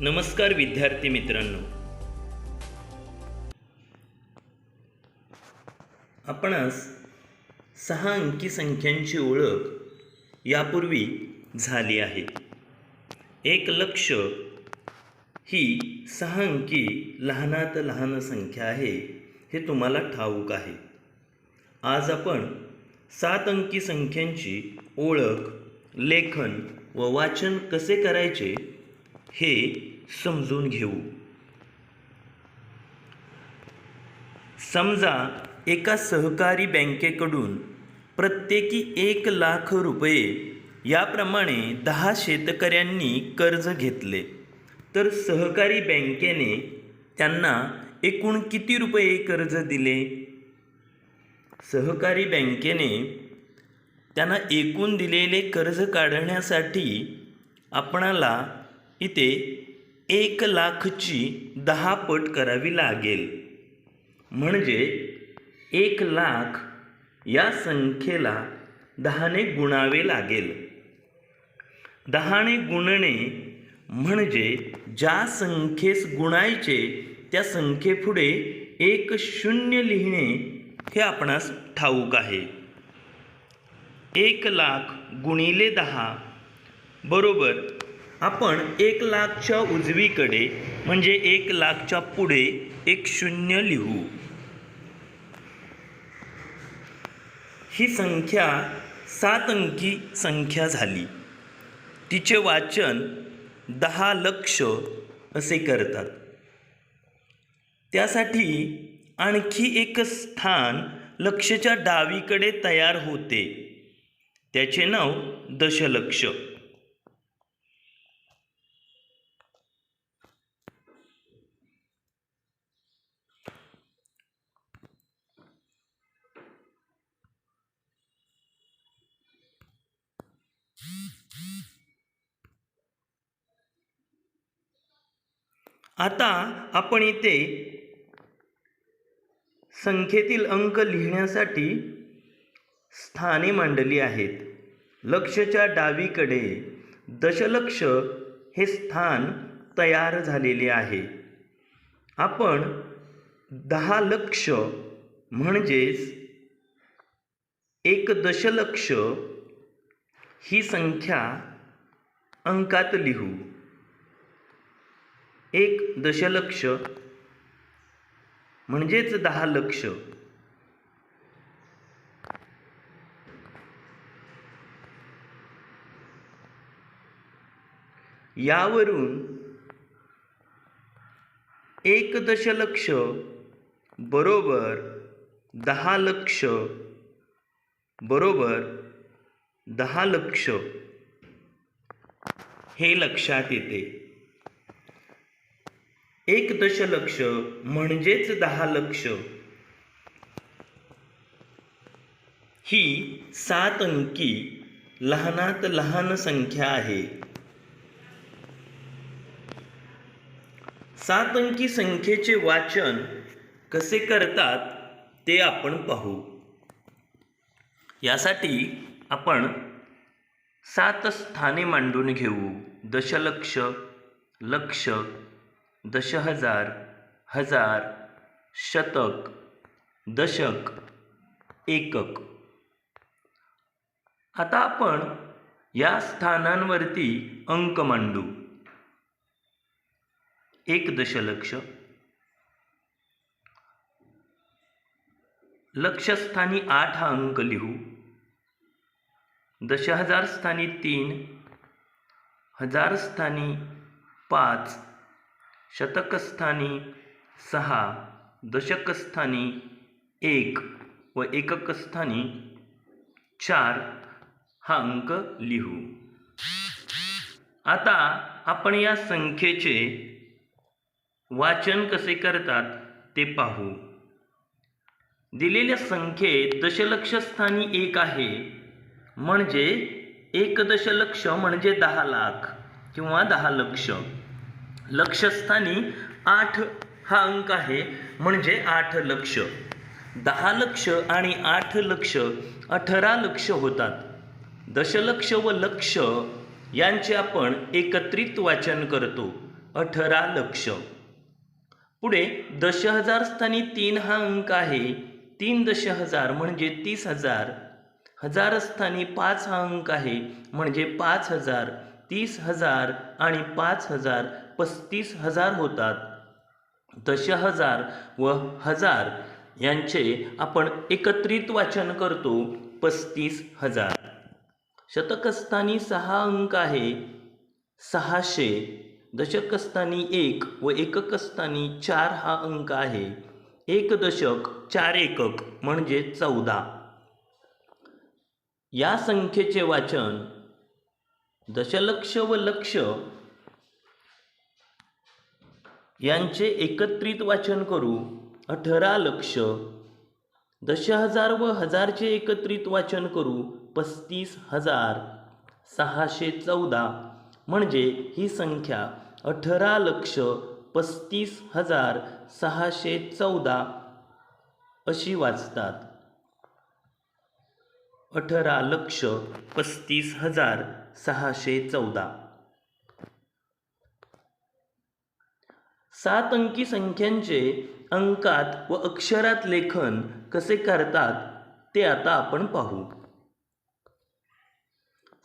नमस्कार विद्यार्थी मित्रांनो, आपणास 6 अंकी संख्यांची ओळख यापूर्वी झाली आहे. 1 लक्ष ही 6 अंकी लहानात लहान संख्या आहे हे तुम्हाला ठाऊक आहे. आज आपण 7 अंकी संख्यांची ओळख, लेखन व वाचन कसे करायचे हे समजून घेऊ. समजा एका सहकारी बँकेकडून प्रत्येकी 1,00,000 रुपये याप्रमाणे 10 शेतकऱ्यांनी कर्ज घेतले, तर सहकारी बँकेने त्यांना एकूण किती रुपये कर्ज दिले? सहकारी बँकेने त्यांना एकूण दिलेले कर्ज काढण्यासाठी आपणाला इथे 1,00,000ची 10 पट करावी लागेल. म्हणजे 1,00,000 या संख्येला 10ने गुणावे लागेल. 10ने गुणणे म्हणजे ज्या संख्येस गुणायचे त्या संख्येपुढे एक शून्य लिहिणे हे आपणास ठाऊक आहे. 1,00,000 गुणिले 10 बरोबर आपण 1,00,000च्या उजवीकडे म्हणजे 1,00,000च्या पुढे एक शून्य लिहू. ही संख्या 7 अंकी संख्या झाली. तिचे वाचन 10 लक्ष असे करतात. त्यासाठी आणखी एक स्थान लक्षच्या डावीकडे तयार होते. त्याचे नाव दशलक्ष. आता आपण इथे संख्येतील अंक लिहिण्यासाठी स्थाने मांडली आहेत. लक्षच्या डावीकडे दशलक्ष हे स्थान तयार झालेले आहे. आपण 10 लक्ष म्हणजेच 1 दशलक्ष ही संख्या अंकात लिहू. 1 दशलक्ष म्हणजेच 10 लक्ष. यावरून 1 दशलक्ष बरोबर 10 लक्ष बरोबर 10 लक्ष हे लक्षात येते. 1 दशलक्ष म्हणजेच 10 लक्ष ही 7 अंकी लहानात लहान संख्या आहे. 7 अंकी संख्येचे वाचन कसे करतात ते आपण पाहू. यासाठी आपण 7 स्थाने मांडून घेऊ. दशलक्ष, लक्ष, दशहजार, हजार, शतक, दशक, एकक. आता आपण या स्थानांवरती अंक मांडू. 1 दशलक्ष, लक्षस्थानी 8 हा अंक लिहू. दशहजार स्थानी 3, हजार स्थानी 5, शतकस्थानी 6, दशकस्थानी 1 व एककस्थानी 4 हा अंक लिहू. आता आपण या संख्येचे वाचन कसे करतात ते पाहू. दिलेल्या संख्येत दशलक्ष स्थानी 1 आहे, म्हणजे 1 दशलक्ष म्हणजे 10 लाख किंवा 10 लक्ष. लक्षस्थानी 8 हा अंक आहे, म्हणजे 8 लक्ष. 10 लक्ष आणि 8 लक्ष 18 लक्ष होतात. दशलक्ष व लक्ष यांचे आपण एकत्रित वाचन करतो. 18 लक्ष. पुढे दशहजार स्थानी 3 हा अंक आहे. 3 दशहजार म्हणजे 30,000. हजार स्थानी 5 हा अंक आहे म्हणजे 5,000. 30,000 आणि 5,000 35,000 होतात. दशहजार व हजार यांचे आपण एकत्रित वाचन करतो 35,000. शतकस्थानी 6 अंक आहे 600. दशकस्थानी 1 व एककस्थानी 4 हा अंक आहे. 1 दशक 4 एकक म्हणजे 14. या संख्येचे वाचन दशलक्ष व लक्ष यांचे एकत्रित वाचन करू 18 लक्ष. दशहजार व हजारचे एकत्रित वाचन करू 35,614. म्हणजे ही संख्या 18 लक्ष 35,614 अशी वाचतात. 18 लक्ष 35,614. 7 अंकी संख्यांचे अंकात व अक्षरात लेखन कसे करतात ते आता आपण पाहू.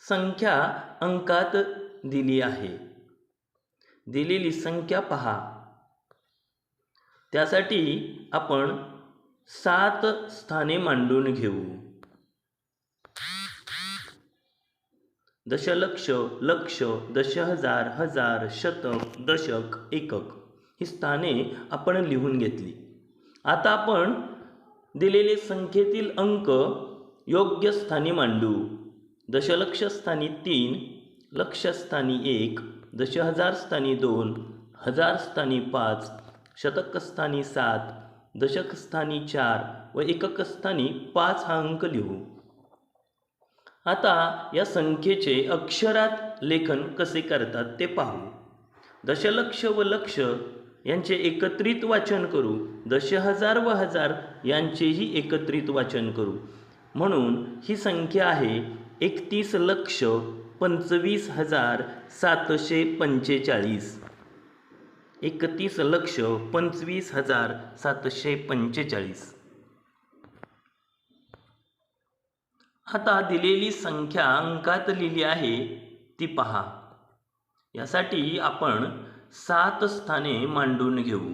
संख्या अंकात दिली आहे. दिलेली संख्या पहा. त्यासाठी आपण 7 स्थाने मांडून घेऊ. दशलक्ष, लक्ष, दशहजार, हजार, शतक, दशक, एकक ही स्थाने आपण लिहून घेतली. आता आपण दिलेले संख्येतील अंक योग्य स्थानी मांडू. दशलक्ष स्थानी 3, लक्ष स्थानी 1, दशहजार स्थानी 2, हजार स्थानी 5, शतक स्थानी 7, दशक स्थानी 4 व एकक स्थानी 5 हा अंक लिहू. आता या संख्येचे अक्षरात लेखन कसे करतात ते पाहू. दशलक्ष व लक्ष यांचे एकत्रित वाचन करू. दशहजार व हजार यांचेही एकत्रित वाचन करू. म्हणून ही संख्या आहे 31,25,745. 31,25,745. आता दिलेली संख्या अंकात लिहिली आहे ती पहा. यासाठी आपण 7 स्थाने मांडून घेऊ.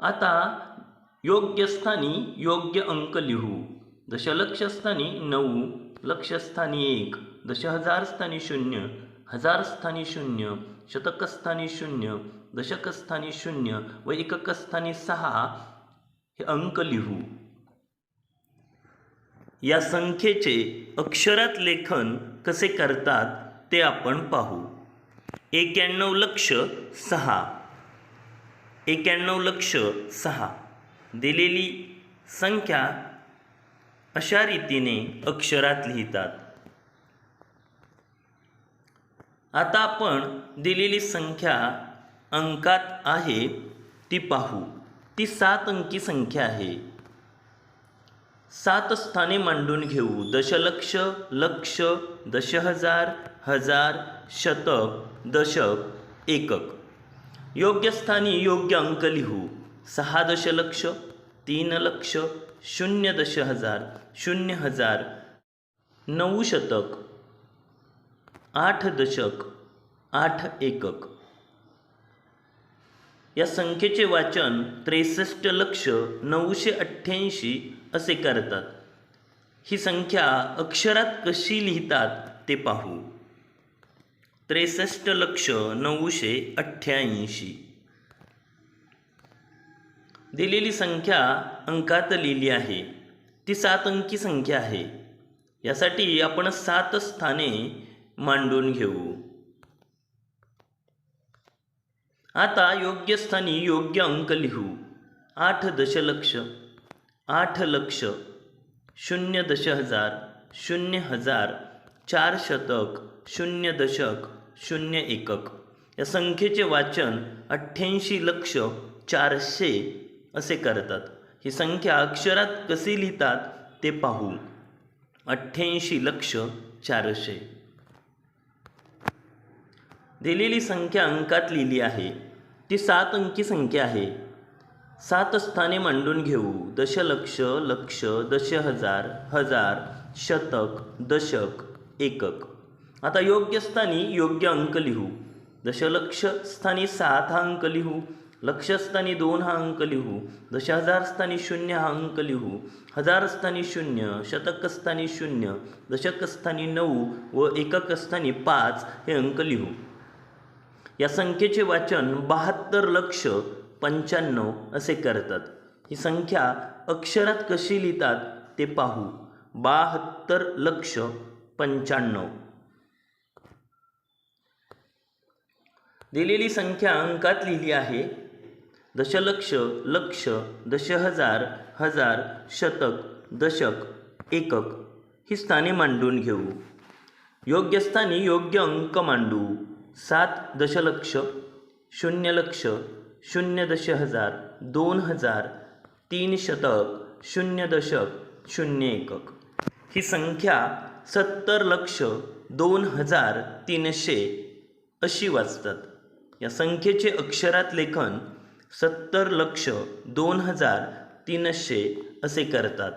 आता योग्य स्थानी योग्य अंक लिहू. दशलक्ष स्थानी 9, लक्ष स्थानी 1, दशहजार स्थानी 0, हजार स्थानी 0, शतक स्थानी 0, दशक स्थानी 0 व एकक स्थानी 6 हे अंक लिहू. या संख्येचे अक्षरात लेखन कसे करतात ते आपण पाहू. 91 लक्ष 6. 91 लक्ष 6. दिलेली संख्या अशा रीतीने अक्षरात लिहितात. आता आपण दिलेली संख्या अंकात आहे ती पाहू. ती 7 अंकी संख्या आहे. 7 स्थाने मांडून घेऊ. दशलक्ष, लक्ष, दशहजार, हजार, शतक, दशक, एकक. योग्य स्थानी योग्य अंक लिहू. 6 दशलक्ष, 3 लक्ष, 0 दशहजार, 0 हजार, 9 शतक, 8 दशक, 8 एकक. या संख्येचे वाचन 63,988 असे करतात. ही संख्या अक्षरात कशी लिहितात ते पाहू. 63,988. दिलेली संख्या अंकात लिहिली आहे. ती 7 अंकी संख्या आहे. यासाठी आपण 7 स्थाने मांडून घेऊ. आता योग्य स्थानी योग्य अंक लिहू. 8 दशलक्ष, 8 लक्ष, 0 दशहजार, 0 हजार, 4 शतक, 0 दशक, 0 एकक. या संख्येचे वाचन 88,400 असे करतात. ही संख्या अक्षरात कशी लिहितात ते पाहू. 88,400. दिलेली संख्या अंकात लिहिली आहे ती 7 अंकी संख्या आहे. 7 स्थाने मांडून घेऊ. दशलक्ष, लक्ष, दशहजार, हजार, शतक, दशक, एकक. आता योग्य स्थानी योग्य अंक लिहू. दशलक्ष स्थानी 7 हा अंक लिहू. लक्ष स्थानी 2 हा अंक लिहू. दशहजार स्थानी 0 हा अंक लिहू. हजार स्थानी 0, शतक स्थानी 0, दशक स्थानी 9 व एकक स्थानी 5 हे अंक लिहू. या संख्येचे वाचन 72,95,000 असे करतात. ही संख्या अक्षरात कशी लिहितात ते पाहू. 72,95,000. दिलेली संख्या अंकात लिहिली आहे. दशलक्ष, लक्ष, दशहजार, हजार, शतक, दशक, एकक ही स्थाने मांडून घेऊ. योग्य स्थानी योग्य अंक मांडू. 7 दशलक्ष, 0 लक्ष, 0 दशहजार, 2 हजार, 3 शतक, 0 दशक, 0 एकक. ही संख्या 70,02,300 अशी वाचतात. या संख्येचे अक्षरात लेखन 70,02,300 असे करतात.